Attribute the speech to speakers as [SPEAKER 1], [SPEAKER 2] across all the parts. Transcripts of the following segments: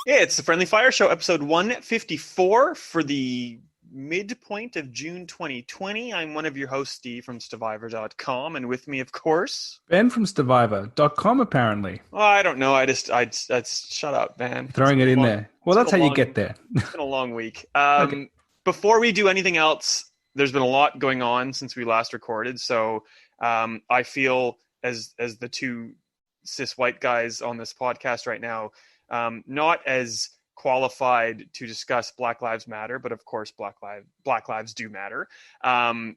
[SPEAKER 1] Yeah, it's the Friendly Fire Show, episode 154 for the midpoint of June 2020. I'm one of your hosts, Steve from Stevivor.com, and with me, of course.
[SPEAKER 2] Ben from Stevivor.com, apparently.
[SPEAKER 1] Well, I don't know. I shut up, man.
[SPEAKER 2] You're throwing it in there. Well, that's how you get there.
[SPEAKER 1] It's been a long week.
[SPEAKER 2] Okay.
[SPEAKER 1] Before we do anything else, there's been a lot going on since we last recorded. So I feel as the two cis white guys on this podcast right now, not as qualified to discuss Black Lives Matter, but of course Black Lives do matter. And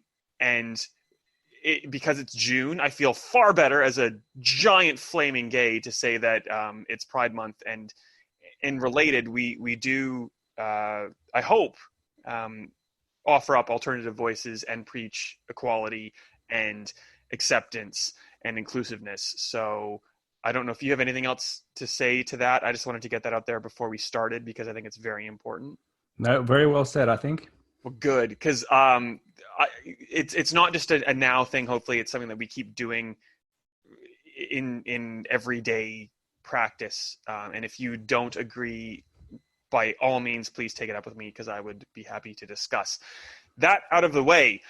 [SPEAKER 1] because it's June, I feel far better as a giant flaming gay to say that it's Pride Month, and related, we do I hope offer up alternative voices and preach equality and acceptance and inclusiveness. So I don't know if you have anything else to say to that. I just wanted to get that out there before we started because I think it's very important.
[SPEAKER 2] No, very well said, I think.
[SPEAKER 1] Well, good, because it's not just a now thing. Hopefully, it's something that we keep doing in everyday practice. And if you don't agree, by all means, please take it up with me because I would be happy to discuss. That out of the way.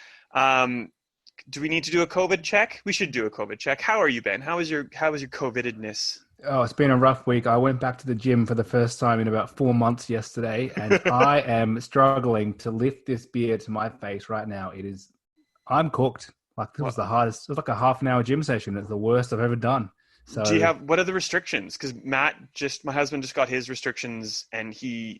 [SPEAKER 1] Do we need to do a COVID check? We should do a COVID check. How are you, Ben? How is your COVIDedness?
[SPEAKER 2] Oh, it's been a rough week. I went back to the gym for the first time in about 4 months yesterday, and I am struggling to lift this beer to my face right now. I'm cooked. Like, this was the hardest. It was like a half an hour gym session. It's the worst I've ever done. So,
[SPEAKER 1] what are the restrictions? Because my husband just got his restrictions, and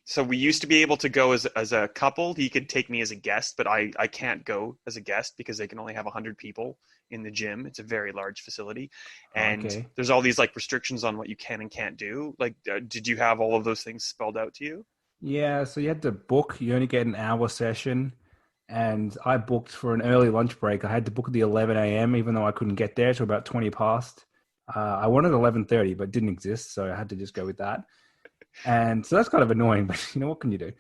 [SPEAKER 1] so we used to be able to go as a couple. He could take me as a guest, but I can't go as a guest because they can only have 100 people in the gym. It's a very large facility, and There's all these like restrictions on what you can and can't do. Like, did you have all of those things spelled out to you?
[SPEAKER 2] Yeah, so you had to book. You only get an hour session, and I booked for an early lunch break. I had to book at the 11 a.m. even though I couldn't get there till about 20 past. I wanted 11:30, but it didn't exist, so I had to just go with that. And so that's kind of annoying, but what can you do?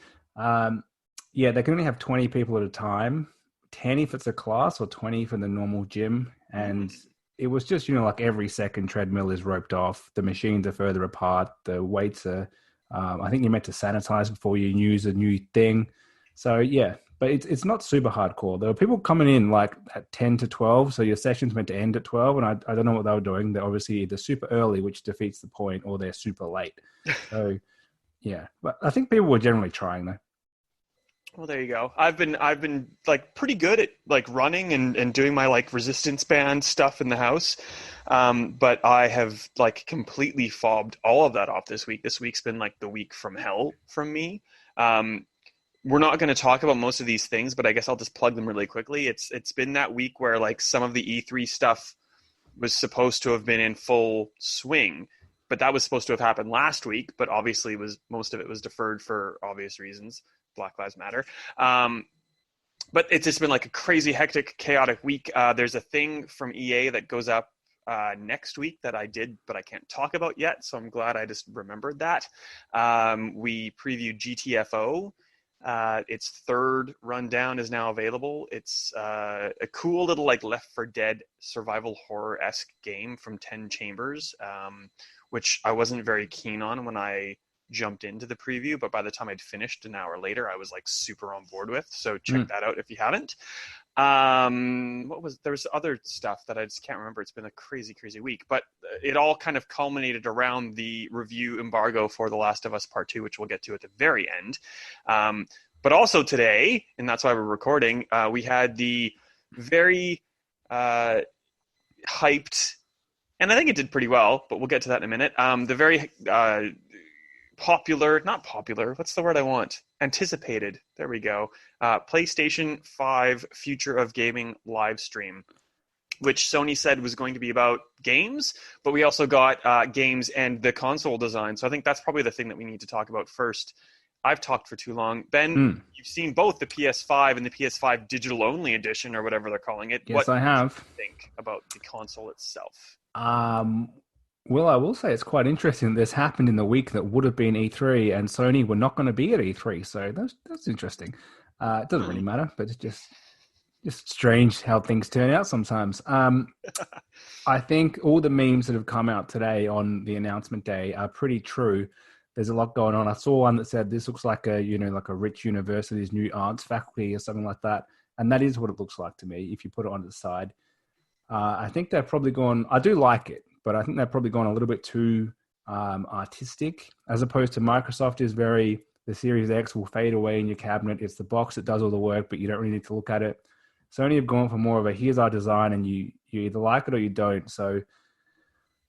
[SPEAKER 2] Yeah, they can only have 20 people at a time, 10 if it's a class or 20 for the normal gym. And it was just, like every second treadmill is roped off. The machines are further apart. The weights are, I think you're meant to sanitize before you use a new thing. So yeah, but it's not super hardcore. There were people coming in like at 10 to 12, so your session's meant to end at 12, and I don't know what they were doing. They're obviously either super early, which defeats the point, or they're super late. So yeah, but I think people were generally trying though.
[SPEAKER 1] Well, there you go. I've been like pretty good at like running and doing my like resistance band stuff in the house. But I have like completely fobbed all of that off this week. This week's been like the week from hell from me. We're not going to talk about most of these things, but I guess I'll just plug them really quickly. It's been that week where like some of the E3 stuff was supposed to have been in full swing, but that was supposed to have happened last week, but obviously most of it was deferred for obvious reasons. Black Lives Matter. But it's just been like a crazy, hectic, chaotic week. There's a thing from EA that goes up next week that I did, but I can't talk about yet, so I'm glad I just remembered that. We previewed GTFO. Its third rundown is now available. It's a cool little like Left 4 Dead survival horror-esque game from 10 Chambers, which I wasn't very keen on when I jumped into the preview, but by the time I'd finished an hour later, I was like super on board with. So check that out if you haven't. There was other stuff that I just can't remember. It's been a crazy week, but it all kind of culminated around the review embargo for The Last of Us Part 2, which we'll get to at the very end. But also today, and that's why we're recording, we had the very hyped, and I think it did pretty well, but we'll get to that in a minute. The very anticipated, there we go, PlayStation 5 Future of Gaming live stream, which Sony said was going to be about games, but we also got games and the console design. So I think that's probably the thing that we need to talk about first. I've talked for too long. Ben, you've seen both the PS5 and the PS5 digital-only edition, or whatever they're calling it.
[SPEAKER 2] Yes, I have.
[SPEAKER 1] What do you think about the console itself?
[SPEAKER 2] Well, I will say it's quite interesting that this happened in the week that would have been E3, and Sony were not going to be at E3, so that's interesting. It doesn't really matter, but it's just strange how things turn out sometimes. I think all the memes that have come out today on the announcement day are pretty true. there's a lot going on. I saw one that said this looks like a, like a rich university's new arts faculty or something like that. And that is what it looks like to me if you put it on the side. I think they've probably gone, I do like it, but I think they've probably gone a little bit too artistic, as opposed to Microsoft is very, the Series X will fade away in your cabinet. It's the box that does all the work, but you don't really need to look at it. Sony have gone for more of a, here's our design, and you either like it or you don't. So,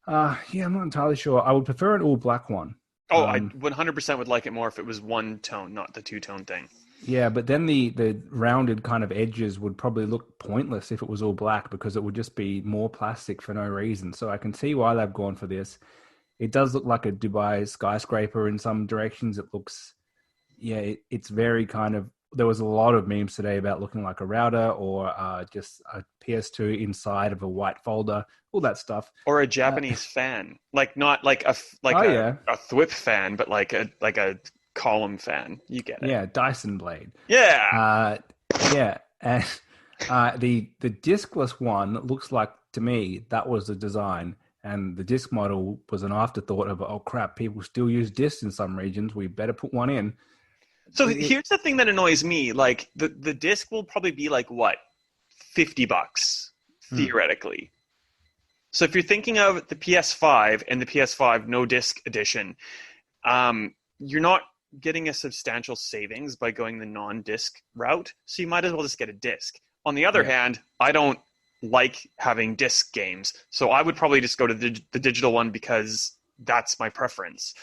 [SPEAKER 2] I'm not entirely sure. I would prefer an all black one.
[SPEAKER 1] Oh, I 100% would like it more if it was one tone, not the two-tone thing.
[SPEAKER 2] Yeah, but then the rounded kind of edges would probably look pointless if it was all black, because it would just be more plastic for no reason. So I can see why they've gone for this. It does look like a Dubai skyscraper in some directions. It looks, it's very kind of, there was a lot of memes today about looking like a router or just a PS2 inside of a white folder, all that stuff.
[SPEAKER 1] Or a Japanese fan, like not like a THWIP fan, but like a column fan. You get it?
[SPEAKER 2] Yeah, Dyson blade.
[SPEAKER 1] Yeah,
[SPEAKER 2] and the discless one looks like, to me, that was the design, and the disc model was an afterthought of, oh crap, people still use discs in some regions. We better put one in.
[SPEAKER 1] So here's the thing that annoys me. Like the disc will probably be like what, $50 theoretically. So if you're thinking of the PS5 and the PS5 no disc edition, you're not getting a substantial savings by going the non-disc route. So you might as well just get a disc. On the other hand, I don't like having disc games, so I would probably just go to the digital one because that's my preference.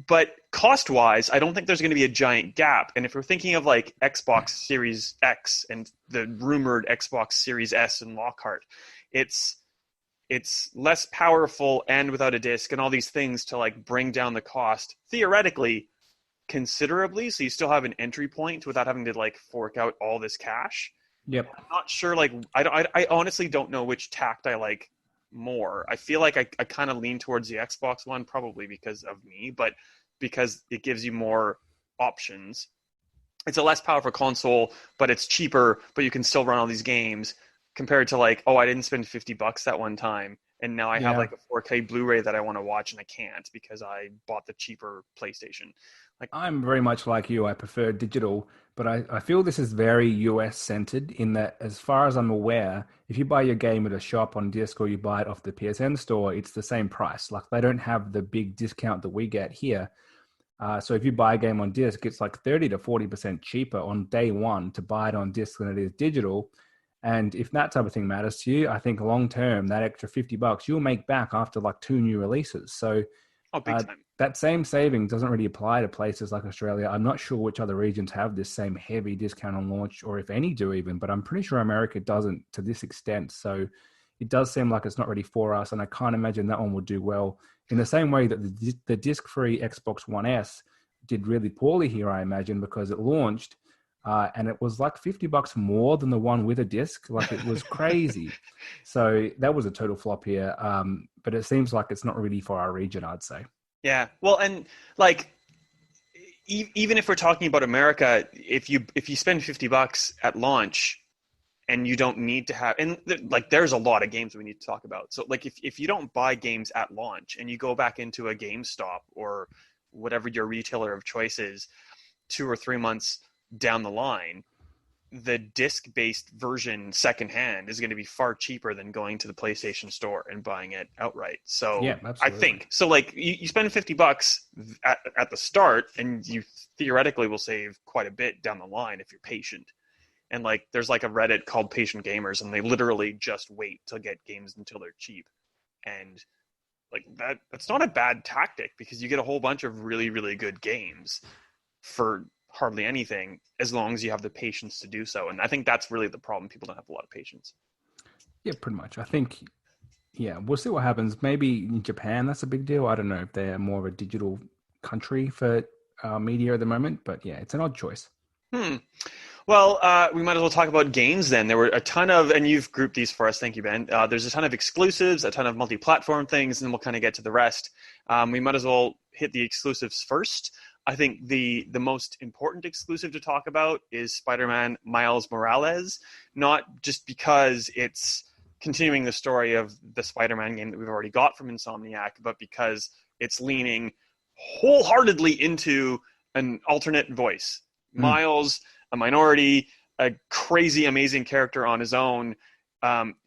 [SPEAKER 1] But cost-wise, I don't think there's going to be a giant gap. And if we're thinking of like Xbox Series X and the rumored Xbox Series S and Lockhart, it's less powerful and without a disc and all these things to like bring down the cost theoretically considerably. So you still have an entry point without having to like fork out all this cash.
[SPEAKER 2] Yep.
[SPEAKER 1] I'm not sure. Like I honestly don't know which tact I like more. I feel like I kind of lean towards the Xbox one, probably because of me, but because it gives you more options. It's a less powerful console, but it's cheaper, but you can still run all these games compared to like, oh, I didn't spend $50 that one time, and now I have like a 4K Blu-ray that I want to watch and I can't because I bought the cheaper PlayStation. Like,
[SPEAKER 2] I'm very much like you. I prefer digital, but I feel this is very US centered in that, as far as I'm aware, if you buy your game at a shop on disc or you buy it off the PSN store, it's the same price. Like, they don't have the big discount that we get here. So if you buy a game on disc, it's like 30 to 40% cheaper on day one to buy it on disc than it is digital. And if that type of thing matters to you, I think long term, that extra $50 you'll make back after like 2 new releases. So
[SPEAKER 1] big time.
[SPEAKER 2] That same saving doesn't really apply to places like Australia. I'm not sure which other regions have this same heavy discount on launch, or if any do even, but I'm pretty sure America doesn't to this extent. So it does seem like it's not really for us, and I can't imagine that one would do well in the same way that the disc-free Xbox One S did really poorly here, I imagine, because it launched and it was like $50 more than the one with a disc. Like, it was crazy. So that was a total flop here. But it seems like it's not really for our region, I'd say.
[SPEAKER 1] Yeah. Well, and like, even if we're talking about America, if you spend $50 at launch and you don't need to have, and like, there's a lot of games we need to talk about. So like, if you don't buy games at launch and you go back into a GameStop or whatever your retailer of choice is 2 or 3 months down the line, the disc-based version secondhand is going to be far cheaper than going to the PlayStation Store and buying it outright. So yeah, I think so. Like, you spend $50 at the start, and you theoretically will save quite a bit down the line if you're patient. And like, there's like a Reddit called Patient Gamers, and they literally just wait to get games until they're cheap. And like, that's not a bad tactic, because you get a whole bunch of really, really good games for hardly anything, as long as you have the patience to do so. And I think that's really the problem. People don't have a lot of patience.
[SPEAKER 2] Yeah, pretty much. I think, we'll see what happens. Maybe in Japan, that's a big deal. I don't know if they're more of a digital country for media at the moment, but yeah, it's an odd choice.
[SPEAKER 1] Well, we might as well talk about games then. There were a ton of, and you've grouped these for us, thank you, Ben. There's a ton of exclusives, a ton of multi-platform things, and then we'll kind of get to the rest. We might as well hit the exclusives first. I think the most important exclusive to talk about is Spider-Man Miles Morales, not just because it's continuing the story of the Spider-Man game that we've already got from Insomniac, but because it's leaning wholeheartedly into an alternate voice. Miles, a minority, a crazy, amazing character on his own,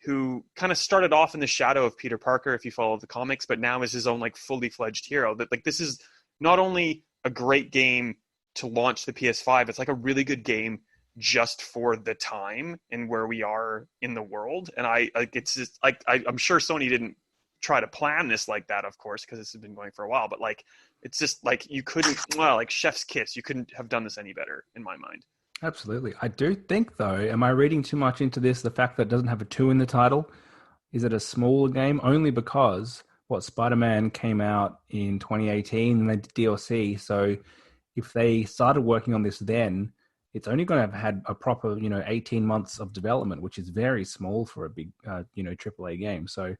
[SPEAKER 1] who kind of started off in the shadow of Peter Parker, if you follow the comics, but now is his own like fully fledged hero. That like this is not only a great game to launch the PS5, it's like a really good game just for the time and where we are in the world. And I like it's just like I'm sure Sony didn't try to plan this like that, of course, because this has been going for a while. But like it's just like you couldn't, well, like chef's kiss. You couldn't have done this any better in my mind.
[SPEAKER 2] Absolutely. I do think, though, am I reading too much into this? The fact that it doesn't have a 2 in the title, is it a smaller game? Only because what Spider-Man came out in 2018 and they did DLC. So if they started working on this then, it's only going to have had a proper, 18 months of development, which is very small for a big, AAA game. So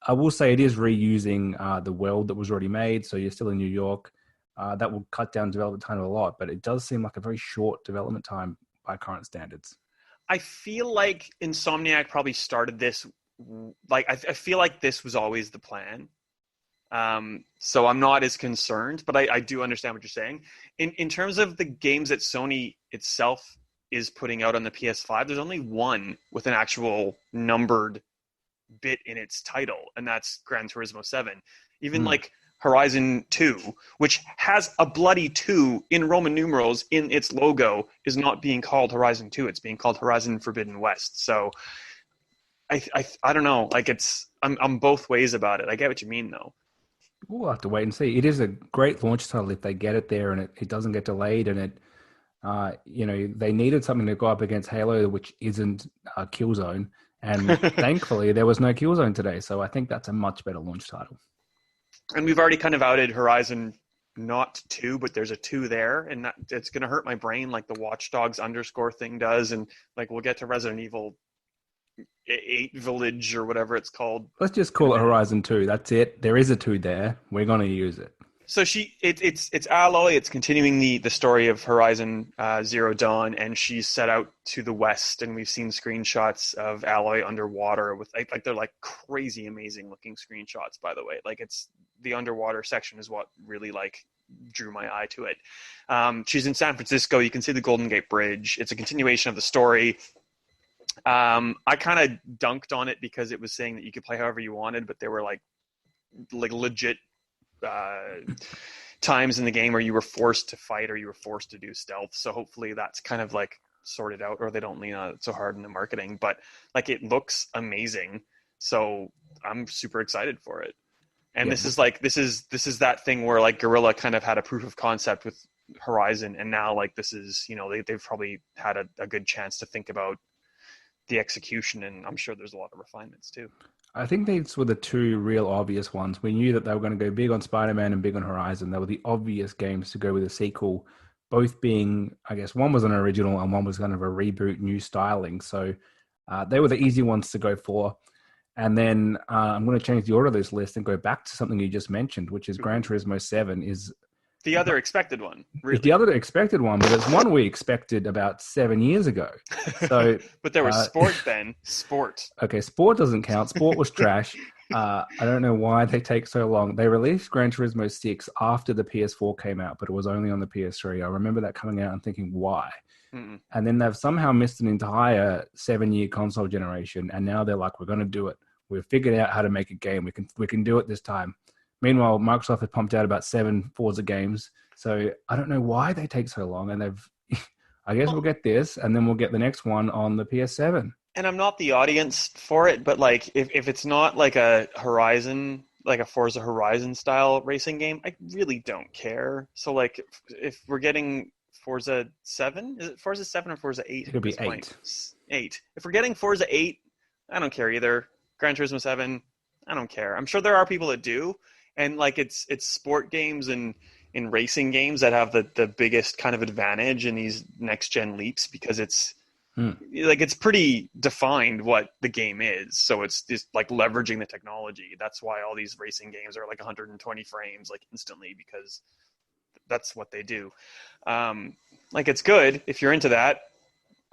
[SPEAKER 2] I will say it is reusing the world that was already made. So you're still in New York. That will cut down development time a lot, but it does seem like a very short development time by current standards.
[SPEAKER 1] I feel like Insomniac probably started this. Like I feel like this was always the plan. So I'm not as concerned, but I do understand what you're saying. In terms of the games that Sony itself is putting out on the PS5, there's only one with an actual numbered bit in its title, and that's Gran Turismo 7. Even like Horizon 2, which has a bloody 2 in Roman numerals in its logo, is not being called Horizon 2. It's being called Horizon Forbidden West. So I don't know. Like I'm both ways about it. I get what you mean, though.
[SPEAKER 2] We'll have to wait and see. It is a great launch title if they get it there and it doesn't get delayed. And they needed something to go up against Halo, which isn't Killzone. And thankfully, there was no Killzone today. So I think that's a much better launch title.
[SPEAKER 1] And we've already kind of outed Horizon not 2, but there's a 2 there. And it's going to hurt my brain like the Watch Dogs underscore thing does. And like we'll get to Resident Evil 8 Village or whatever it's called.
[SPEAKER 2] Let's just call it Horizon 2. That's it. There is a 2 there. We're going to use it.
[SPEAKER 1] So it's Aloy. It's continuing the story of Horizon Zero Dawn, and she's set out to the west, and we've seen screenshots of Aloy underwater with like they're like crazy amazing looking screenshots. By the way, like it's the underwater section is what really like drew my eye to it. She's in San Francisco. You can see the Golden Gate Bridge. It's a continuation of the story. I kind of dunked on it because it was saying that you could play however you wanted, but there were like legit times in the game where you were forced to fight or you were forced to do stealth. So hopefully that's kind of like sorted out, or they don't lean on it so hard in the marketing. But like it looks amazing, so I'm super excited for it. And this is that thing where like Guerrilla kind of had a proof of concept with Horizon, and now like this is they've probably had a good chance to think about the execution, and I'm sure there's a lot of refinements too.
[SPEAKER 2] I think these were the two real obvious ones. We knew that they were going to go big on Spider-Man and big on Horizon. They were the obvious games to go with a sequel, both being, I guess, one was an original and one was kind of a reboot, new styling. So they were the easy ones to go for. And then I'm going to change the order of this list and go back to something you just mentioned, which is Gran Turismo 7 is
[SPEAKER 1] the other expected one. Really.
[SPEAKER 2] It's the other expected one, but it's one we expected about 7 years ago. So,
[SPEAKER 1] but there was Sport then. Sport.
[SPEAKER 2] Okay, Sport doesn't count. Sport was trash. I don't know why they take so long. They released Gran Turismo 6 after the PS4 came out, but it was only on the PS3. I remember that coming out and thinking, why? Mm-mm. And then they've somehow missed an entire 7-year console generation, and now they're like, we're going to do it. We've figured out how to make a game. We can do it this time. Meanwhile, Microsoft had pumped out about 7 Forza games, so I don't know why they take so long. And I guess we'll get this, and then we'll get the next one on the PS7.
[SPEAKER 1] And I'm not the audience for it, but like if it's not like a Horizon, like a Forza Horizon style racing game, I really don't care. So like if we're getting Forza 7, is it Forza 7 or Forza 8?
[SPEAKER 2] It'll be 8.
[SPEAKER 1] 8. If we're getting Forza 8, I don't care either. Gran Turismo 7, I don't care. I'm sure there are people that do. And like it's sport games and in racing games that have the biggest kind of advantage in these next gen leaps, because it's like it's pretty defined what the game is. So it's just like leveraging the technology. That's why all these racing games are like 120 frames like instantly, because that's what they do. Like it's good if you're into that.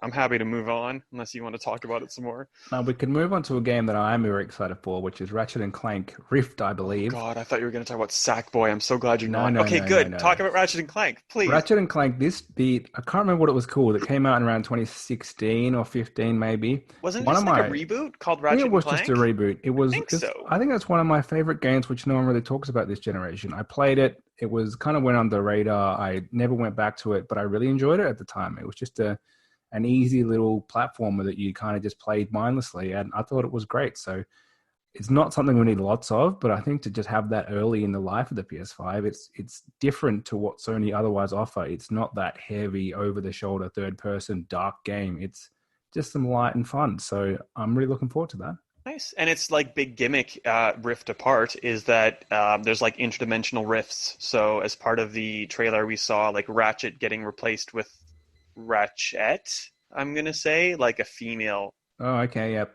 [SPEAKER 1] I'm happy to move on unless you want to talk about it some more.
[SPEAKER 2] Now we can move on to a game that I am very excited for, which is Ratchet and Clank Rift, I
[SPEAKER 1] Oh
[SPEAKER 2] believe.
[SPEAKER 1] God, I thought you were going to talk about Sackboy. I'm so glad you're
[SPEAKER 2] No,
[SPEAKER 1] not.
[SPEAKER 2] no,
[SPEAKER 1] Okay,
[SPEAKER 2] no, no,
[SPEAKER 1] good.
[SPEAKER 2] no.
[SPEAKER 1] Talk about Ratchet and Clank, please.
[SPEAKER 2] Ratchet and Clank, I can't remember what it was called. It came out in around 2016 or 15, maybe.
[SPEAKER 1] Wasn't it
[SPEAKER 2] One of
[SPEAKER 1] just like a
[SPEAKER 2] my,
[SPEAKER 1] reboot called
[SPEAKER 2] I think it
[SPEAKER 1] Ratchet and
[SPEAKER 2] was just a
[SPEAKER 1] Clank?
[SPEAKER 2] reboot.
[SPEAKER 1] I think so.
[SPEAKER 2] I think that's one of my favorite games, which no one really talks about this generation. I played it. It was kind of went under the radar. I never went back to it, but I really enjoyed it at the time. It was just an easy little platformer that you kind of just played mindlessly, and I thought it was great. So it's not something we need lots of, but I think to just have that early in the life of the PS5, it's different to what Sony otherwise offer. It's not that heavy, over-the-shoulder, third-person, dark game. It's just some light and fun. So I'm really looking forward to that.
[SPEAKER 1] Nice. And it's like big gimmick, Rift Apart, is that there's like interdimensional rifts. So as part of the trailer, we saw like Ratchet getting replaced with Ratchet, I'm going to say, like a female
[SPEAKER 2] Oh, okay, yep.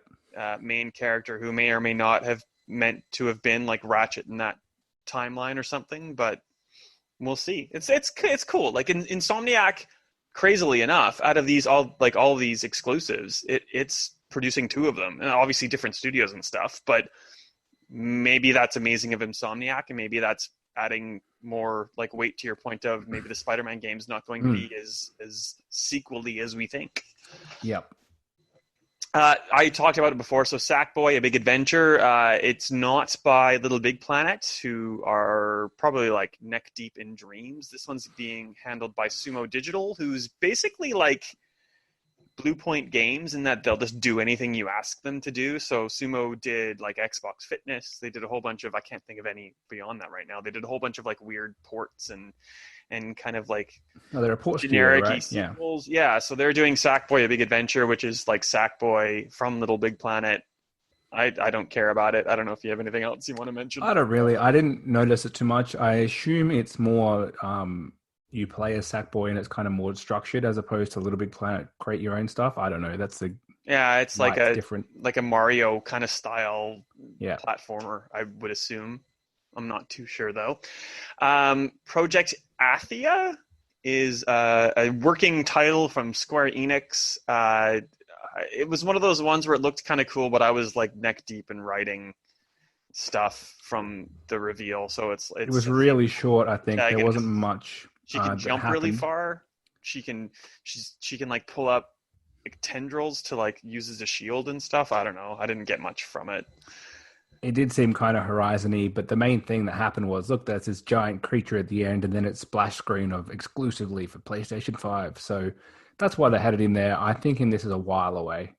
[SPEAKER 1] main character who may or may not have meant to have been like Ratchet in that timeline or something, but we'll see. It's cool. Like Insomniac, crazily enough, out of all these exclusives, it's producing two of them, and obviously different studios and stuff. But maybe that's amazing of Insomniac, and maybe that's adding more like weight to your point of maybe the Spider-Man game's not going to be as sequel-y as we think.
[SPEAKER 2] Yep.
[SPEAKER 1] I talked about it before. So Sackboy, A Big Adventure. It's not by Little Big Planet, who are probably like neck deep in Dreams. This one's being handled by Sumo Digital, who's basically like Blue Point Games in that they'll just do anything you ask them to do. So Sumo did like Xbox Fitness. They did a whole bunch of, I can't think of any beyond that right now. They did a whole bunch of like weird ports and kind of like
[SPEAKER 2] they're a port
[SPEAKER 1] generic
[SPEAKER 2] studio, right?
[SPEAKER 1] sequels. Yeah, so they're doing Sackboy: A Big Adventure, which is like Sackboy from Little Big Planet. I don't care about it. I don't know if you have anything else you want to mention.
[SPEAKER 2] I don't really. I didn't notice it too much. I assume it's more you play as Sackboy and it's kind of more structured as opposed to Little Big Planet create your own stuff. I don't know. That's the
[SPEAKER 1] it's like a
[SPEAKER 2] different,
[SPEAKER 1] like a Mario kind of style
[SPEAKER 2] yeah,
[SPEAKER 1] platformer, I would assume. I'm not too sure though. Project Athia is a working title from Square Enix. It was one of those ones where it looked kind of cool, but I was like neck deep in writing stuff from the reveal. So it
[SPEAKER 2] was really short. I think there wasn't much.
[SPEAKER 1] She can jump really far. She can like pull up like tendrils to like use as a shield and stuff. I don't know. I didn't get much from it.
[SPEAKER 2] It did seem kind of Horizon-y, but the main thing that happened was, look, there's this giant creature at the end, and then it's splash screen of exclusively for PlayStation 5. So that's why they had it in there. I think this is a while away.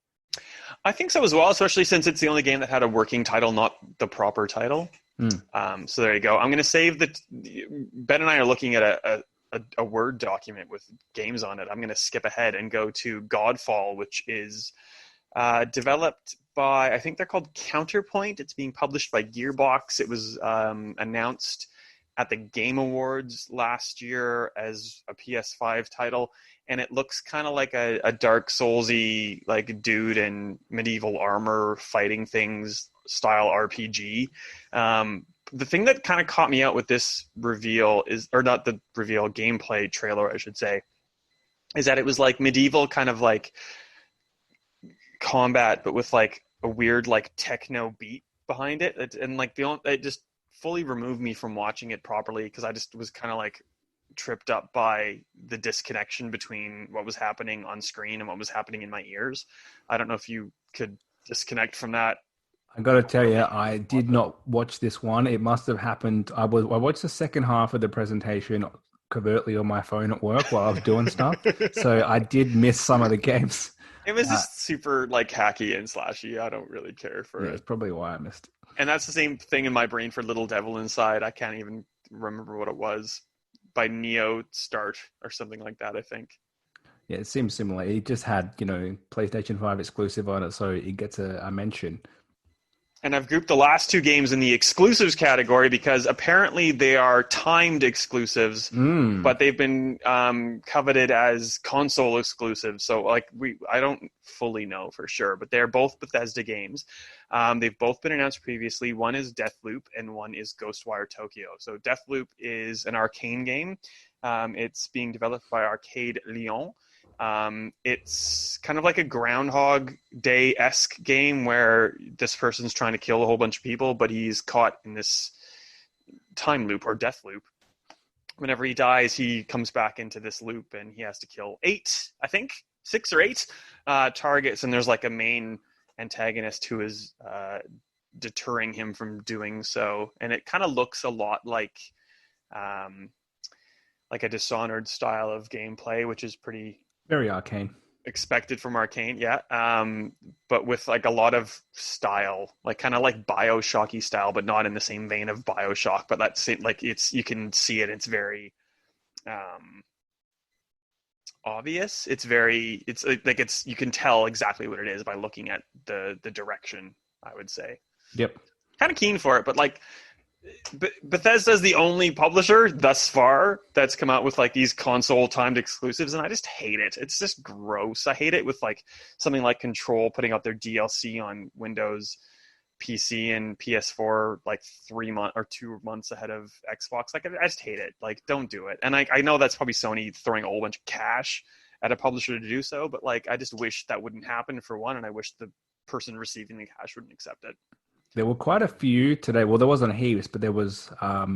[SPEAKER 1] I think so as well, especially since it's the only game that had a working title, not the proper title. So there you go. I'm going to save Ben and I are looking at a Word document with games on it. I'm going to skip ahead and go to Godfall, which is developed by, I think they're called Counterpoint. It's being published by Gearbox. It was announced at the Game Awards last year as a PS5 title, and it looks kind of like a Dark Soulsy like dude in medieval armor fighting things style RPG. The thing that kind of caught me out with this reveal or not the reveal, gameplay trailer, I should say, is that it was like medieval kind of like combat, but with like a weird like techno beat behind it, it just fully removed me from watching it properly because I just was kind of like tripped up by the disconnection between what was happening on screen and what was happening in my ears. I don't know if you could disconnect from that.
[SPEAKER 2] I got to tell you, I did not watch this one. It must have happened. I watched the second half of the presentation covertly on my phone at work while I was doing stuff, so I did miss some of the games.
[SPEAKER 1] It was just super like hacky and slashy. I don't really care for it.
[SPEAKER 2] That's probably why I missed it.
[SPEAKER 1] And that's the same thing in my brain for Little Devil Inside. I can't even remember what it was. By Neo Start or something like that, I think.
[SPEAKER 2] Yeah, it seems similar. It just had, PlayStation 5 exclusive on it, so it gets a mention.
[SPEAKER 1] And I've grouped the last two games in the exclusives category because apparently they are timed exclusives, but they've been coveted as console exclusives. So I don't fully know for sure, but they're both Bethesda games. They've both been announced previously. One is Deathloop and one is Ghostwire Tokyo. So Deathloop is an Arcane game. It's being developed by Arcade Lyon. It's kind of like a Groundhog Day-esque game where this person's trying to kill a whole bunch of people, but he's caught in this time loop or death loop. Whenever he dies, he comes back into this loop and he has to kill 6 or 8 targets, and there's like a main antagonist who is deterring him from doing so. And it kind of looks a lot like a Dishonored style of gameplay, which is pretty
[SPEAKER 2] Very Arcane.
[SPEAKER 1] expected from Arcane, yeah. But with like a lot of style, like kind of like BioShocky style, but not in the same vein of BioShock. But that's it. Like you can see it. It's very obvious. It's you can tell exactly what it is by looking at the direction, I would say.
[SPEAKER 2] Yep.
[SPEAKER 1] Kind of keen for it, but like Bethesda's the only publisher thus far that's come out with like these console timed exclusives, and I just hate it. It's just gross. I hate it with like something like Control putting out their DLC on Windows, PC, and PS4 like 3 months or 2 months ahead of Xbox. Like I just hate it. Like, don't do it. And I know that's probably Sony throwing a whole bunch of cash at a publisher to do so, but like I just wish that wouldn't happen, for one, and I wish the person receiving the cash wouldn't accept it.
[SPEAKER 2] There were quite a few today. Well, there wasn't heaps, but there was, I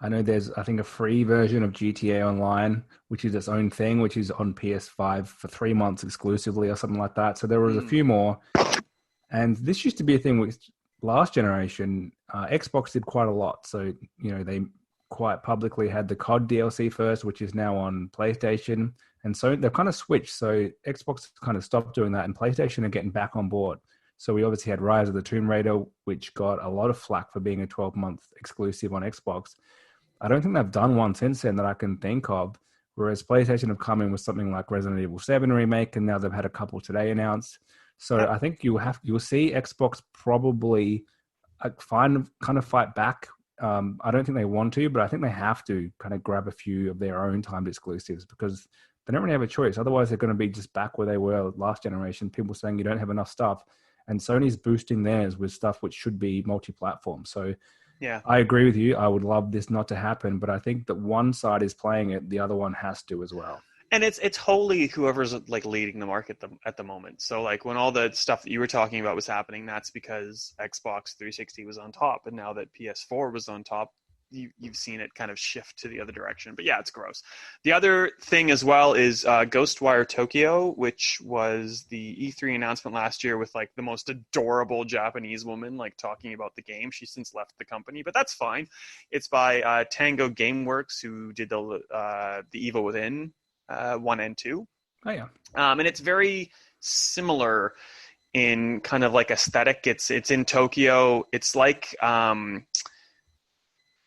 [SPEAKER 2] know there's, I think, a free version of GTA Online, which is its own thing, which is on PS5 for 3 months exclusively or something like that. So there was a few more. And this used to be a thing with last generation. Xbox did quite a lot. So, they quite publicly had the COD DLC first, which is now on PlayStation. And so they've kind of switched. So Xbox kind of stopped doing that, and PlayStation are getting back on board. So we obviously had Rise of the Tomb Raider, which got a lot of flack for being a 12-month exclusive on Xbox. I don't think they've done one since then that I can think of, whereas PlayStation have come in with something like Resident Evil 7 Remake, and now they've had a couple today announced. So I think you'll see Xbox probably kind of fight back. I don't think they want to, but I think they have to kind of grab a few of their own timed exclusives, because they don't really have a choice. Otherwise, they're going to be just back where they were last generation, people saying you don't have enough stuff. And Sony's boosting theirs with stuff which should be multi-platform. So yeah, I agree with you. I would love this not to happen, but I think that one side is playing it, the other one has to as well.
[SPEAKER 1] And it's wholly whoever's like leading the market at the moment. So like when all the stuff that you were talking about was happening, that's because Xbox 360 was on top, and now that PS4 was on top, you've seen it kind of shift to the other direction. But yeah, it's gross. The other thing as well is Ghostwire Tokyo, which was the E3 announcement last year with like the most adorable Japanese woman like talking about the game. She's since left the company, but that's fine. It's by Tango Gameworks, who did the Evil Within 1 and 2.
[SPEAKER 2] Oh yeah.
[SPEAKER 1] And it's very similar in kind of like aesthetic. It's in Tokyo. It's like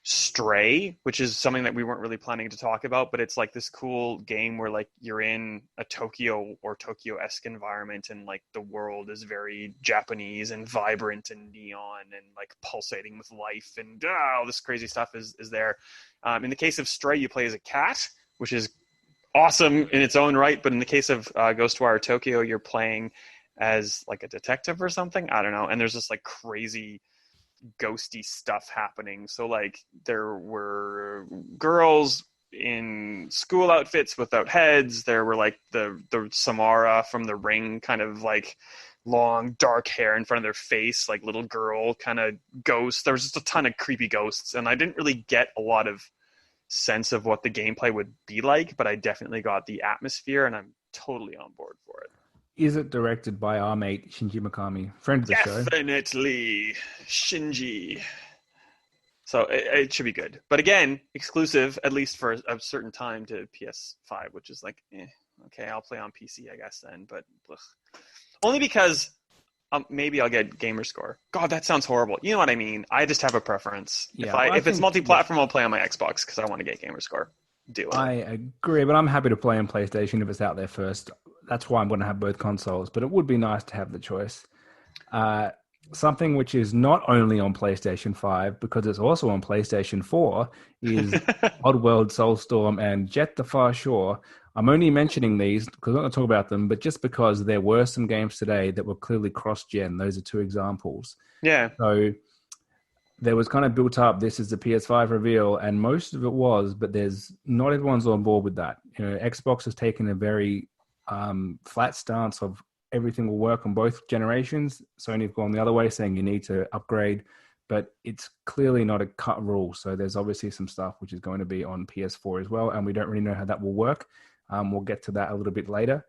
[SPEAKER 1] Stray, which is something that we weren't really planning to talk about, but it's like this cool game where like you're in a Tokyo or Tokyo-esque environment, and like the world is very Japanese and vibrant and neon and like pulsating with life, and all this crazy stuff is there. In the case of Stray, you play as a cat, which is awesome in its own right, but in the case of Ghostwire Tokyo, you're playing as like a detective or something. I don't know. And there's this like crazy ghosty stuff happening. So like there were girls in school outfits without heads. There were like the Samara from The Ring, kind of like long dark hair in front of their face, like little girl kind of ghosts. There was just a ton of creepy ghosts, and I didn't really get a lot of sense of what the gameplay would be like, but I definitely got the atmosphere, and I'm totally on board for it.
[SPEAKER 2] Is it directed by our mate Shinji Mikami, friend of the show?
[SPEAKER 1] Definitely, Shinji. So it should be good. But again, exclusive, at least for a certain time, to PS5, which is like, okay, I'll play on PC, I guess, then. But ugh. Only because maybe I'll get Gamerscore. God, that sounds horrible. You know what I mean? I just have a preference. Yeah, if it's multi-platform, I'll play on my Xbox because I want to get Gamerscore.
[SPEAKER 2] I agree, but I'm happy to play on PlayStation if it's out there first. That's why I'm going to have both consoles, but it would be nice to have the choice. Something which is not only on PlayStation 5, because it's also on PlayStation 4, is Oddworld, Soulstorm, and Jet the Far Shore. I'm only mentioning these because I'm not going to talk about them, but just because there were some games today that were clearly cross-gen. Those are two examples.
[SPEAKER 1] Yeah.
[SPEAKER 2] So there was kind of built up, this is the PS5 reveal, and most of it was, but not everyone's on board with that. Xbox has taken a very flat stance of everything will work on both generations. Sony have gone the other way, saying you need to upgrade, but it's clearly not a cut rule. So there's obviously some stuff which is going to be on PS4 as well, and we don't really know how that will work. We'll get to that a little bit later.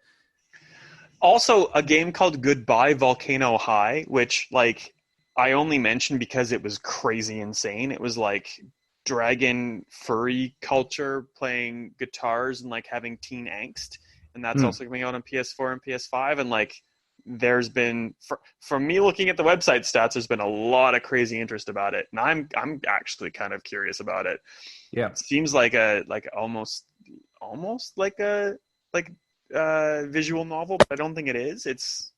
[SPEAKER 1] Also, a game called Goodbye Volcano High, which like I only mentioned because it was crazy insane. It was like dragon furry culture playing guitars and like having teen angst, and that's also coming out on PS4 and PS5. And like there's been from me looking at the website stats, there's been a lot of crazy interest about it, and I'm actually kind of curious about it.
[SPEAKER 2] Yeah,
[SPEAKER 1] it seems like almost like a visual novel, but I don't think it is. It's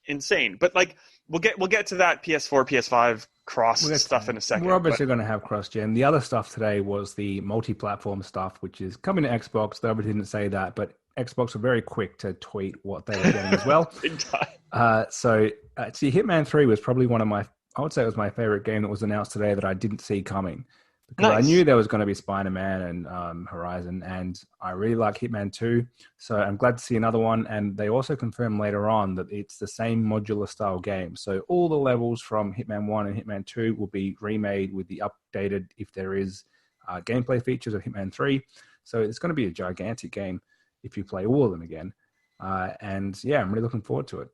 [SPEAKER 1] insane. But like we'll get to that PS4 PS5 cross stuff in a second.
[SPEAKER 2] We're obviously going to have cross-gen. The other stuff today was the multi-platform stuff, which is coming to Xbox. They obviously didn't say that, but Xbox were very quick to tweet what they were getting as well.
[SPEAKER 1] Big time.
[SPEAKER 2] So see, Hitman 3 was probably I would say it was my favorite game that was announced today that I didn't see coming. Because I knew there was going to be Spider-Man and Horizon, and I really like Hitman 2, so I'm glad to see another one. And they also confirmed later on that it's the same modular style game. So all the levels from Hitman 1 and Hitman 2 will be remade with the updated, if there is, gameplay features of Hitman 3. So it's going to be a gigantic game if you play all of them again. And yeah, I'm really looking forward to it.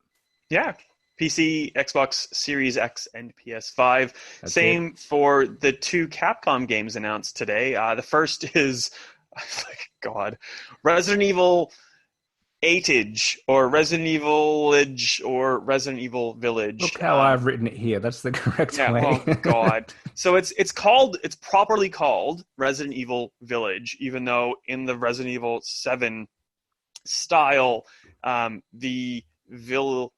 [SPEAKER 1] Yeah. PC, Xbox Series X, and PS5.
[SPEAKER 2] That's
[SPEAKER 1] Same
[SPEAKER 2] it.
[SPEAKER 1] for the 2 Capcom games announced today. The first is, Resident Evil 8-age, or Resident Evil-age, or Resident Evil Village.
[SPEAKER 2] Look how I've written it here. That's the correct way.
[SPEAKER 1] Oh God. So it's properly called Resident Evil Village, even though in the Resident Evil 7 style, the VILL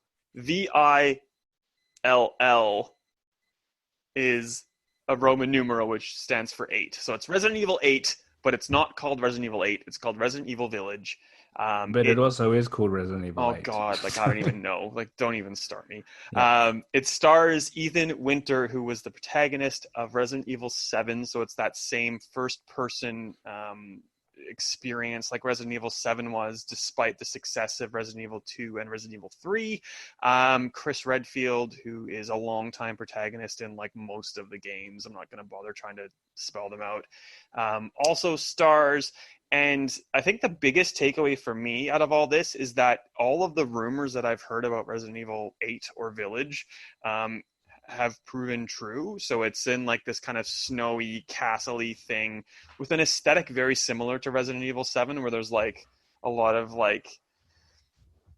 [SPEAKER 1] is a Roman numeral which stands for 8. So it's Resident Evil 8, but it's not called Resident Evil 8. It's called Resident Evil Village.
[SPEAKER 2] But it also is called Resident Evil 8.
[SPEAKER 1] Oh God, like I don't even know. Like don't even start me.
[SPEAKER 2] Yeah.
[SPEAKER 1] It stars Ethan Winter, who was the protagonist of Resident Evil 7. So it's that same first-person experience like Resident Evil 7 was, despite the success of Resident Evil 2 and Resident Evil 3. Chris Redfield, who is a longtime protagonist in like most of the games. I'm not going to bother trying to spell them out. Also stars, and I think the biggest takeaway for me out of all this is that all of the rumors that I've heard about Resident Evil 8 or Village have proven true. So it's in like this kind of snowy, castle-y thing with an aesthetic very similar to Resident Evil 7, where there's like a lot of like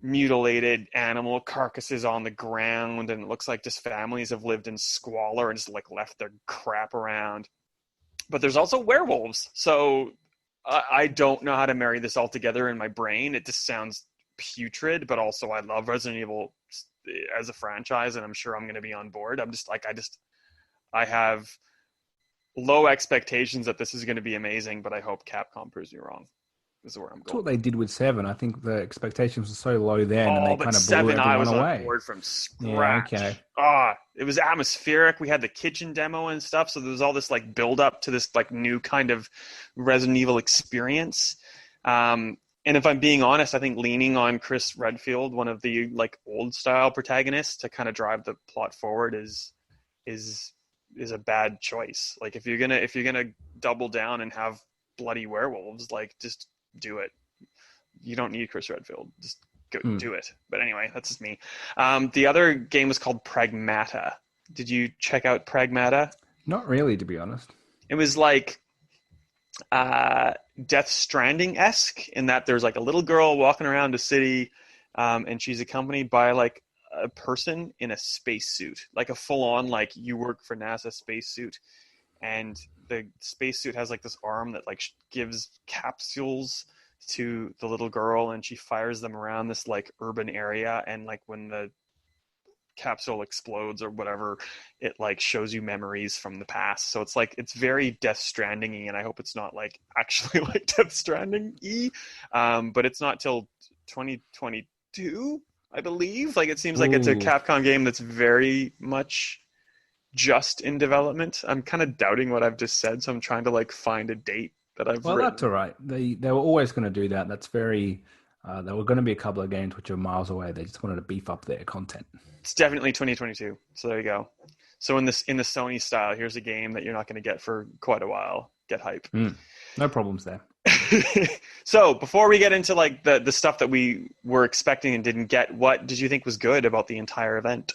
[SPEAKER 1] mutilated animal carcasses on the ground, and it looks like just families have lived in squalor and just like left their crap around. But there's also werewolves. So I don't know how to marry this all together in my brain. It just sounds putrid, but also I love Resident Evil as a franchise, and I'm sure I'm going to be on board. I'm just like, I have low expectations that this is going to be amazing, but I hope Capcom proves me wrong. This is where I'm going.
[SPEAKER 2] That's what they did with 7. I think the expectations were so low then, and they
[SPEAKER 1] but
[SPEAKER 2] kind of
[SPEAKER 1] 7,
[SPEAKER 2] blew everyone
[SPEAKER 1] I was
[SPEAKER 2] away.
[SPEAKER 1] on board from scratch.
[SPEAKER 2] Yeah, okay.
[SPEAKER 1] It was atmospheric. We had the kitchen demo and stuff, so there was all this like build up to this like new kind of Resident Evil experience. And if I'm being honest, I think leaning on Chris Redfield, one of the like old style protagonists, to kind of drive the plot forward is a bad choice. Like if you're gonna double down and have bloody werewolves, like just do it. You don't need Chris Redfield. Just go do it. But anyway, that's just me. The other game was called Pragmata. Did you check out Pragmata?
[SPEAKER 2] Not really, to be honest.
[SPEAKER 1] It was like Death Stranding-esque in that there's like a little girl walking around a city, and she's accompanied by like a person in a spacesuit, like a full-on like you work for NASA spacesuit, and the spacesuit has like this arm that like gives capsules to the little girl, and she fires them around this like urban area, and like when the capsule explodes or whatever, it like shows you memories from the past. So it's like it's very Death Stranding-y, and I hope it's not like actually like Death Stranding-y. But it's not till 2022, I believe. Like it seems like it's a Capcom game that's very much just in development. I'm kind of doubting what I've just said, so I'm trying to like find a date that I've written.
[SPEAKER 2] That's all right. They were always going to do that. That's very There were going to be a couple of games which are miles away. They just wanted to beef up their content.
[SPEAKER 1] It's definitely 2022. So there you go. So in the Sony style, here's a game that you're not going to get for quite a while. Get hype.
[SPEAKER 2] No problems there.
[SPEAKER 1] So before we get into like the stuff that we were expecting and didn't get, what did you think was good about the entire event?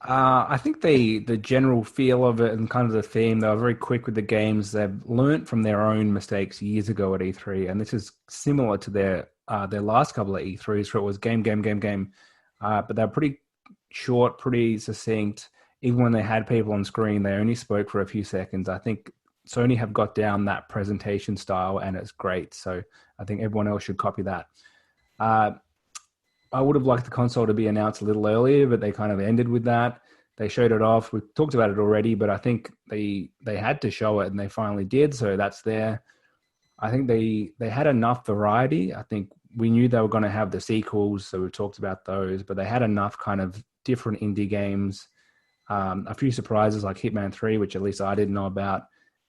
[SPEAKER 2] I think the general feel of it and kind of the theme, they were very quick with the games. They've learnt from their own mistakes years ago at E3, and this is similar to their last couple of E3s, where it was game. But they're pretty short, pretty succinct. Even when they had people on screen, they only spoke for a few seconds. I think Sony have got down that presentation style, and it's great. So I think everyone else should copy that. I would have liked the console to be announced a little earlier, but they kind of ended with that. They showed it off. We talked about it already, but I think they had to show it, and they finally did. So that's there. I think they had enough variety. I think we knew they were going to have the sequels, so we talked about those, but they had enough kind of different indie games. A few surprises like Hitman 3, which at least I didn't know about.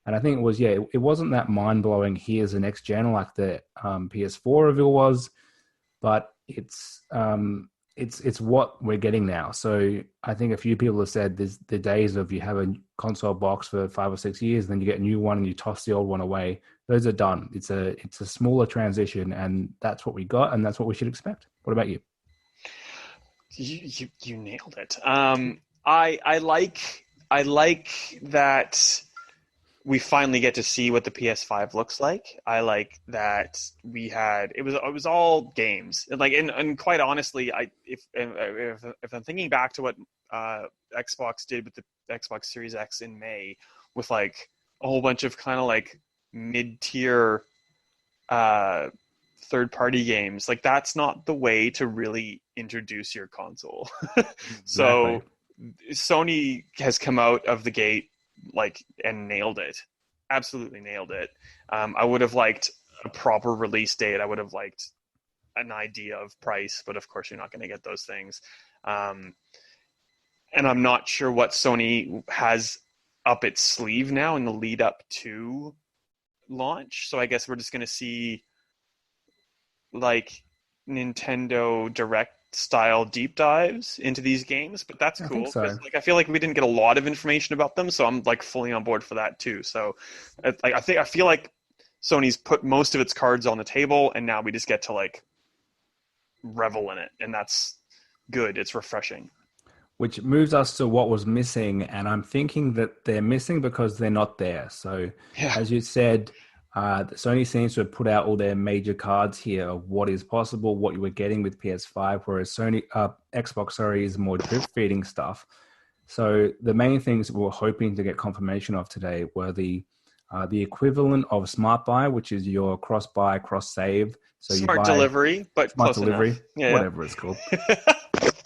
[SPEAKER 2] And I think it wasn't that mind-blowing, here's the next gen like the PS4 reveal was, but it's what we're getting now. So I think a few people have said there's the days of you have a console box for 5 or 6 years, then you get a new one and you toss the old one away. Those are done. It's a smaller transition, and that's what we got, and that's what we should expect. What about you?
[SPEAKER 1] You nailed it. I like that we finally get to see what the PS5 looks like. I like that it was all games. And quite honestly, if I'm thinking back to what Xbox did with the Xbox Series X in May, with like a whole bunch of kind of like mid-tier third-party games, like that's not the way to really introduce your console. So Sony has come out of the gate and nailed it. Absolutely nailed it. I would have liked a proper release date. I would have liked an idea of price, but of course you're not going to get those things. And I'm not sure what Sony has up its sleeve now in the lead up to launch. So I guess we're just going to see like Nintendo Direct style deep dives into these games, but that's cool. I feel like we didn't get a lot of information about them, so I'm like fully on board for that too. So I feel like Sony's put most of its cards on the table, and now we just get to like revel in it, and that's good. It's refreshing.
[SPEAKER 2] Which moves us to what was missing, and I'm thinking that they're missing because they're not there. So as you said, Sony seems to have put out all their major cards here of what is possible, what you were getting with PS5, whereas Xbox is more drip feeding stuff. So the main things we were hoping to get confirmation of today were the equivalent of Smart Buy, which is your cross buy, cross save. So
[SPEAKER 1] smart delivery, but
[SPEAKER 2] smart
[SPEAKER 1] close
[SPEAKER 2] delivery,
[SPEAKER 1] enough.
[SPEAKER 2] Whatever it's called.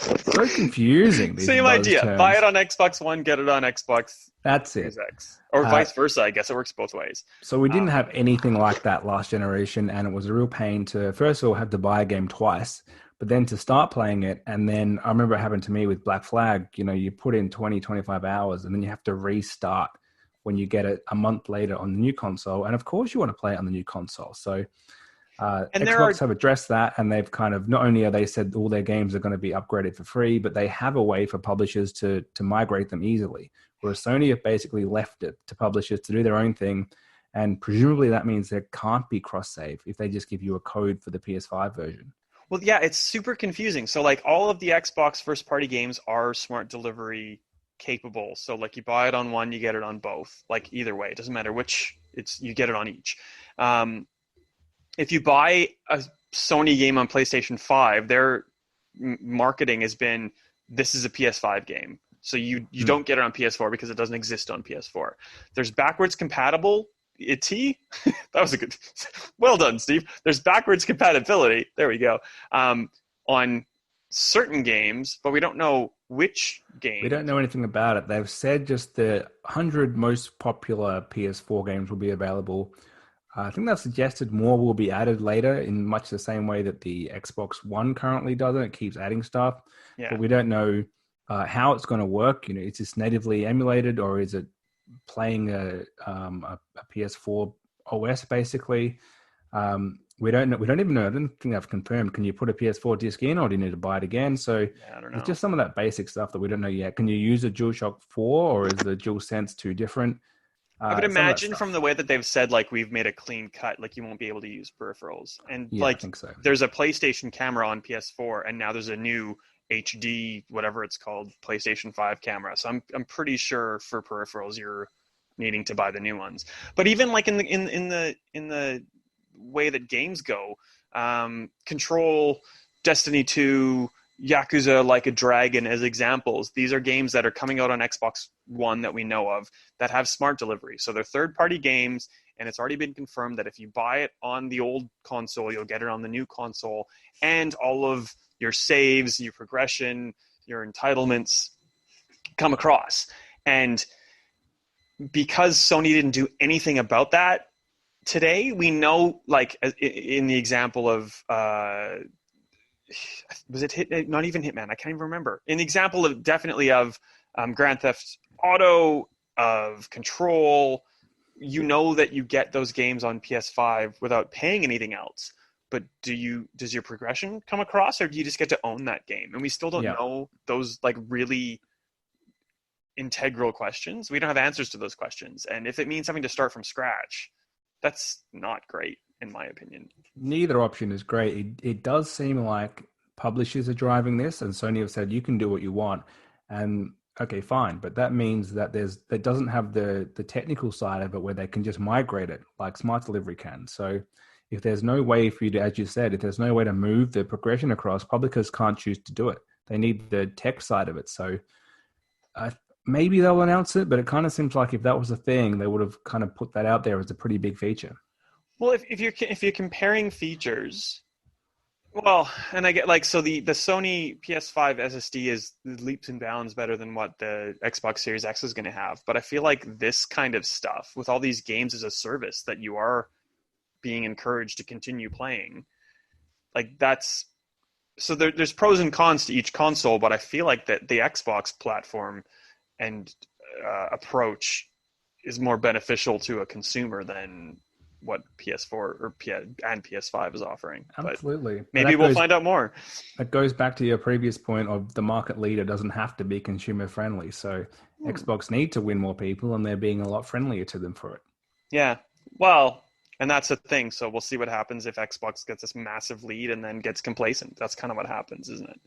[SPEAKER 2] So confusing.
[SPEAKER 1] Same idea. Terms. Buy it on Xbox One, get it on Xbox.
[SPEAKER 2] That's it.
[SPEAKER 1] X. Or vice versa. I guess it works both ways.
[SPEAKER 2] So we didn't have anything like that last generation, and it was a real pain to first of all have to buy a game twice, but then to start playing it. And then I remember it happened to me with Black Flag. You know, you put in 20, 25 hours, and then you have to restart when you get it a month later on the new console. And of course, you want to play it on the new console. So Xbox have addressed that, and they've kind of, not only are they said all their games are going to be upgraded for free, but they have a way for publishers to migrate them easily. Whereas Sony have basically left it to publishers to do their own thing, and presumably that means there can't be cross-save if they just give you a code for the PS5 version.
[SPEAKER 1] Well, yeah, it's super confusing. So like all of the Xbox first-party games are smart delivery capable. So like you buy it on one, you get it on both. Like either way, it doesn't matter which, you get it on each. If you buy a Sony game on PlayStation 5, their marketing has been, this is a PS5 game. So you don't get it on PS4 because it doesn't exist on PS4. There's backwards compatible. That was a good. Well done, Steve. There's backwards compatibility. There we go. On certain games, but we don't know which game.
[SPEAKER 2] We don't know anything about it. They've said just the 100 most popular PS4 games will be available. I think they've suggested more will be added later in much the same way that the Xbox One currently does it. It keeps adding stuff. Yeah. But we don't know how it's going to work. You know, is this natively emulated, or is it playing a PS4 OS basically? We don't know. We don't even know. I don't think I've confirmed. Can you put a PS4 disc in, or do you need to buy it again? So
[SPEAKER 1] Yeah, I don't
[SPEAKER 2] it's
[SPEAKER 1] know.
[SPEAKER 2] just some of that basic stuff that we don't know yet. Can you use a DualShock 4, or is the DualSense too different?
[SPEAKER 1] I would
[SPEAKER 2] Some of that
[SPEAKER 1] imagine from
[SPEAKER 2] stuff.
[SPEAKER 1] the way that they've said, like, we've made a clean cut, like you won't be able to use peripherals. And
[SPEAKER 2] Yeah, I
[SPEAKER 1] like
[SPEAKER 2] think so.
[SPEAKER 1] there's a PlayStation camera on PS4, and now there's a new HD, whatever it's called, PlayStation 5 camera. So I'm pretty sure for peripherals you're needing to buy the new ones. But even like in the way that games go, Control, Destiny 2, Yakuza Like a Dragon as examples. These are games that are coming out on Xbox One that we know of that have smart delivery. So they're third-party games, and it's already been confirmed that if you buy it on the old console, you'll get it on the new console, and all of your saves, your progression, your entitlements come across. And because Sony didn't do anything about that today, we know, like in the example of was it not even Hitman? I can't even remember. In the example of definitely of Grand Theft Auto, of Control, you know that you get those games on PS5 without paying anything else. But does your progression come across, or do you just get to own that game? And we still don't
[SPEAKER 2] Yeah.
[SPEAKER 1] know those like really integral questions. We don't have answers to those questions. And if it means having to start from scratch, that's not great, in my opinion.
[SPEAKER 2] Neither option is great. It does seem like publishers are driving this, and Sony have said you can do what you want. And okay, fine, but that means that that doesn't have the technical side of it where they can just migrate it like Smart Delivery can. So if there's no way for you to, as you said, if there's no way to move the progression across, publishers can't choose to do it. They need the tech side of it. So uh, maybe they'll announce it, but it kind of seems like if that was a thing, they would have kind of put that out there as a pretty big feature.
[SPEAKER 1] Well, if you're comparing features, well, and I get like so the Sony PS5 SSD is leaps and bounds better than what the Xbox Series X is going to have. But I feel like this kind of stuff with all these games as a service that you are being encouraged to continue playing, like that's so there's pros and cons to each console. But I feel like that the Xbox platform and approach is more beneficial to a consumer than what PS4 and PS5 is offering. But
[SPEAKER 2] Absolutely. But
[SPEAKER 1] maybe we'll find out more.
[SPEAKER 2] that goes back to your previous point of the market leader doesn't have to be consumer friendly. So Xbox need to win more people, and they're being a lot friendlier to them for it.
[SPEAKER 1] Yeah. Well, and that's the thing. So we'll see what happens if Xbox gets this massive lead and then gets complacent. That's kind of what happens, isn't it?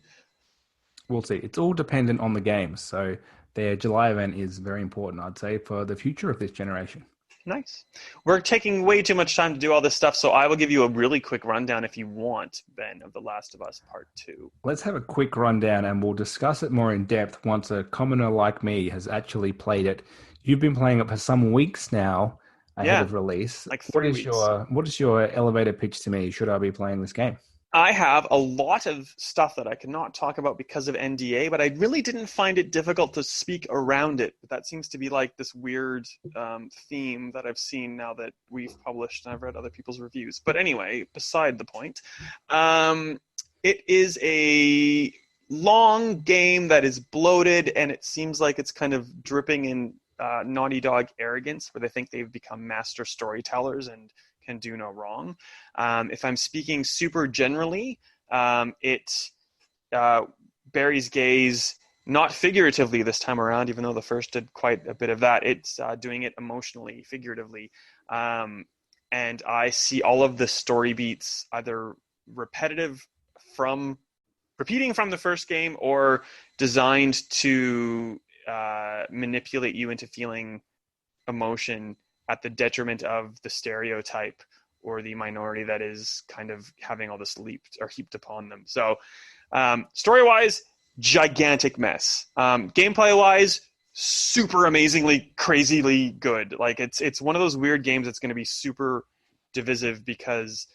[SPEAKER 2] We'll see. It's all dependent on the games. So their July event is very important, I'd say, for the future of this generation.
[SPEAKER 1] Nice. We're taking way too much time to do all this stuff, so I will give you a really quick rundown if you want, Ben, of The Last of Us Part 2.
[SPEAKER 2] Let's have a quick rundown and we'll discuss it more in depth once a commoner like me has actually played it. You've been playing it for some weeks now ahead
[SPEAKER 1] Yeah,
[SPEAKER 2] of release.
[SPEAKER 1] like 3 weeks.
[SPEAKER 2] What is your elevator pitch to me? Should I be playing this game?
[SPEAKER 1] I have a lot of stuff that I cannot talk about because of NDA, but I really didn't find it difficult to speak around it. But that seems to be like this weird theme that I've seen now that we've published and I've read other people's reviews. But anyway, beside the point, it is a long game that is bloated, and it seems like it's kind of dripping in Naughty Dog arrogance, where they think they've become master storytellers and can do no wrong. If I'm speaking super generally, it buries gaze, not figuratively this time around, even though the first did quite a bit of that. It's doing it emotionally, figuratively. And I see all of the story beats either repeating from the first game or designed to manipulate you into feeling emotion at the detriment of the stereotype or the minority that is kind of having all this leaped or heaped upon them. So story-wise, gigantic mess. Gameplay-wise, super amazingly, crazily good. Like it's one of those weird games that's going to be super divisive because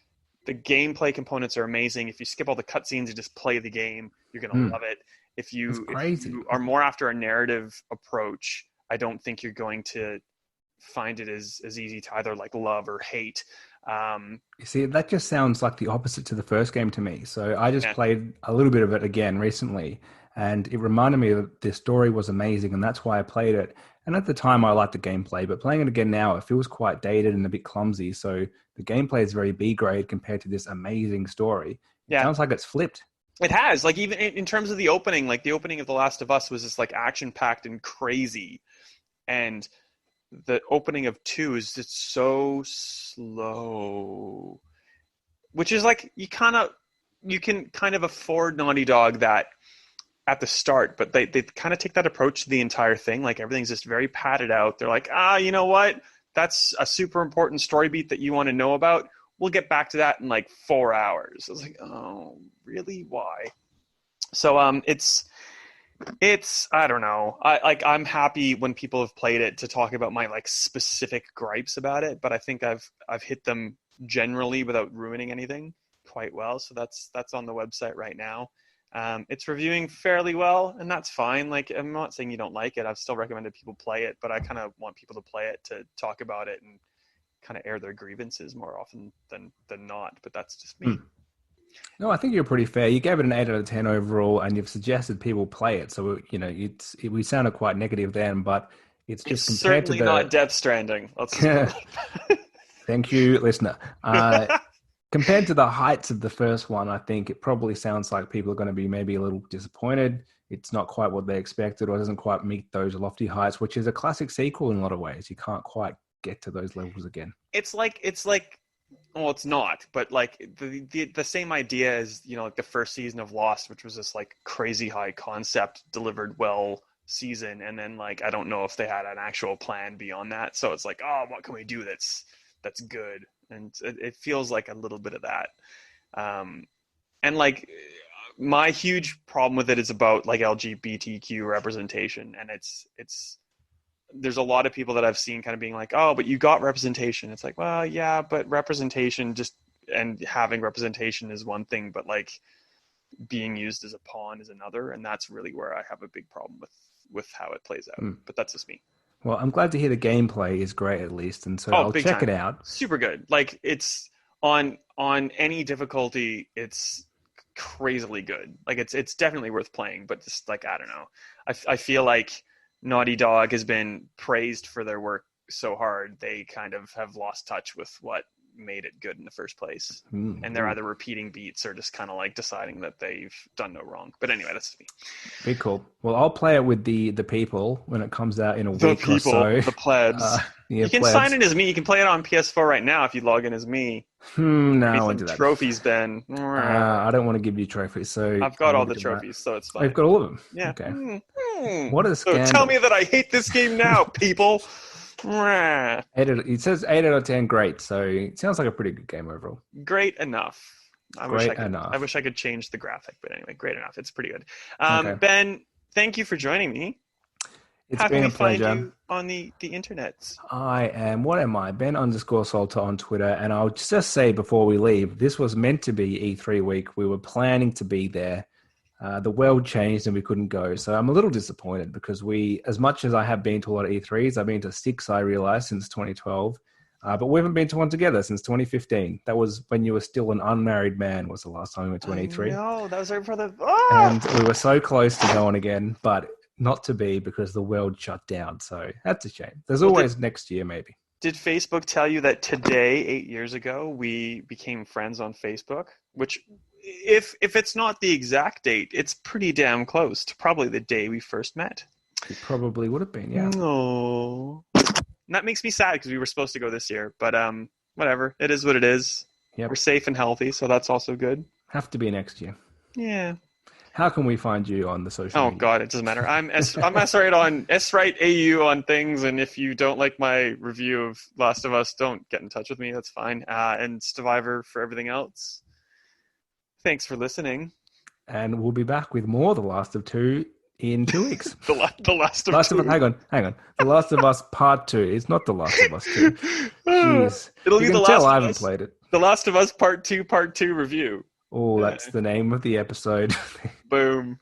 [SPEAKER 1] the gameplay components are amazing. If you skip all the cutscenes and just play the game, you're going to love it. If you are more after a narrative approach, I don't think you're going to find it as easy to either like love or hate.
[SPEAKER 2] You see, that just sounds like the opposite to the first game to me. So I just played a little bit of it again recently, and it reminded me that the story was amazing, and that's why I played it. And at the time, I liked the gameplay, but playing it again now, it feels quite dated and a bit clumsy. So the gameplay is very B grade compared to this amazing story. It
[SPEAKER 1] Yeah.
[SPEAKER 2] sounds like it's flipped.
[SPEAKER 1] It has, like, even in terms of the opening, like the opening of The Last of Us was just like action packed and crazy, and the opening of 2 is just so slow, which is like you can kind of afford Naughty Dog that at the start, but they kind of take that approach to the entire thing. Like everything's just very padded out. They're like, you know what? That's a super important story beat that you want to know about. We'll get back to that in like 4 hours. I was like, oh, really? Why? So it's I don't know. I'm happy when people have played it to talk about my like specific gripes about it, but I think I've hit them generally without ruining anything quite well. So that's on the website right now. It's reviewing fairly well, and that's fine. Like, I'm not saying you don't like it. I've still recommended people play it, but I kind of want people to play it to talk about it and kind of air their grievances more often than not. But that's just me.
[SPEAKER 2] No, I think you're pretty fair. You gave it an 8 out of 10 overall, and you've suggested people play it. So, you know, we sounded quite negative then, but it's just compared to the...
[SPEAKER 1] certainly not Death Stranding.
[SPEAKER 2] Thank you, listener. Compared to the heights of the first one, I think it probably sounds like people are going to be maybe a little disappointed. It's not quite what they expected, or doesn't quite meet those lofty heights, which is a classic sequel in a lot of ways. You can't quite get to those levels again.
[SPEAKER 1] It's like well, it's not, but like the same idea as, you know, like the first season of Lost, which was this like crazy high concept delivered well season, and then like I don't know if they had an actual plan beyond that. So it's like, oh, what can we do that's good? And it feels like a little bit of that. And like my huge problem with it is about like LGBTQ representation, and it's there's a lot of people that I've seen kind of being like, oh, but you got representation. It's like, well, yeah, but representation and having representation is one thing, but like being used as a pawn is another. And that's really where I have a big problem with how it plays out. But that's just me.
[SPEAKER 2] Well, I'm glad to hear the gameplay is great at least. And so I'll check it out.
[SPEAKER 1] Super good. Like it's on any difficulty, it's crazily good. Like it's definitely worth playing, but just like, I don't know. I feel like Naughty Dog has been praised for their work so hard, they kind of have lost touch with what made it good in the first place. And they're either repeating beats or just kind of like deciding that they've done no wrong. But anyway, that's me.
[SPEAKER 2] Very cool. Well, I'll play it with the people when it comes out in a week or so.
[SPEAKER 1] The plebs. You can sign in as me. You can play it on PS4 right now if you log in as me.
[SPEAKER 2] No, I won't do that.
[SPEAKER 1] Trophies, Ben.
[SPEAKER 2] I don't want to give you trophies. So
[SPEAKER 1] I've got all the trophies, so it's fine.
[SPEAKER 2] I've got all of them.
[SPEAKER 1] Yeah.
[SPEAKER 2] Okay. What a scandal.
[SPEAKER 1] So tell me that I hate this game now, people.
[SPEAKER 2] It says 8 out of 10, great. So it sounds like a pretty good game overall.
[SPEAKER 1] Great enough. I wish I could change the graphic, but anyway, great enough. It's pretty good.
[SPEAKER 2] Okay.
[SPEAKER 1] Ben, thank you for joining me.
[SPEAKER 2] It's
[SPEAKER 1] How
[SPEAKER 2] been
[SPEAKER 1] can
[SPEAKER 2] a
[SPEAKER 1] we find
[SPEAKER 2] pleasure.
[SPEAKER 1] you on the internet?
[SPEAKER 2] I am, what am I? Ben_Salter on Twitter. And I'll just say before we leave, this was meant to be E3 week. We were planning to be there. The world changed and we couldn't go. So I'm a little disappointed because as much as I have been to a lot of E3s, I've been to 6, I realized, since 2012. But we haven't been to one together since 2015. That was when you were still an unmarried man, was the last time we went to an E3.
[SPEAKER 1] No, that was right before
[SPEAKER 2] And we were so close to going again, but not to be because the world shut down. So that's a shame. There's always next year, maybe.
[SPEAKER 1] Did Facebook tell you that today, 8 years ago, we became friends on Facebook? Which, if it's not the exact date, it's pretty damn close to probably the day we first met.
[SPEAKER 2] It probably would have been, yeah.
[SPEAKER 1] No. And that makes me sad because we were supposed to go this year. But whatever. It is what it is.
[SPEAKER 2] Yep.
[SPEAKER 1] We're safe and healthy, so that's also good.
[SPEAKER 2] Have to be next year.
[SPEAKER 1] Yeah.
[SPEAKER 2] How can we find you on the social media?
[SPEAKER 1] Oh, God, it doesn't matter. I'm S-Wright on S-Wright AU on things, and if you don't like my review of Last of Us, don't get in touch with me. That's fine. And Stevivor for everything else. Thanks for listening.
[SPEAKER 2] And we'll be back with more The Last of 2 in 2 weeks.
[SPEAKER 1] The Last of 2.
[SPEAKER 2] Hang on. The Last of Us Part 2. It's not The Last of Us 2. Jeez.
[SPEAKER 1] It'll be The Last of Us.
[SPEAKER 2] I haven't played it.
[SPEAKER 1] The Last of Us Part 2 review.
[SPEAKER 2] Oh, that's the name of the episode.
[SPEAKER 1] Boom.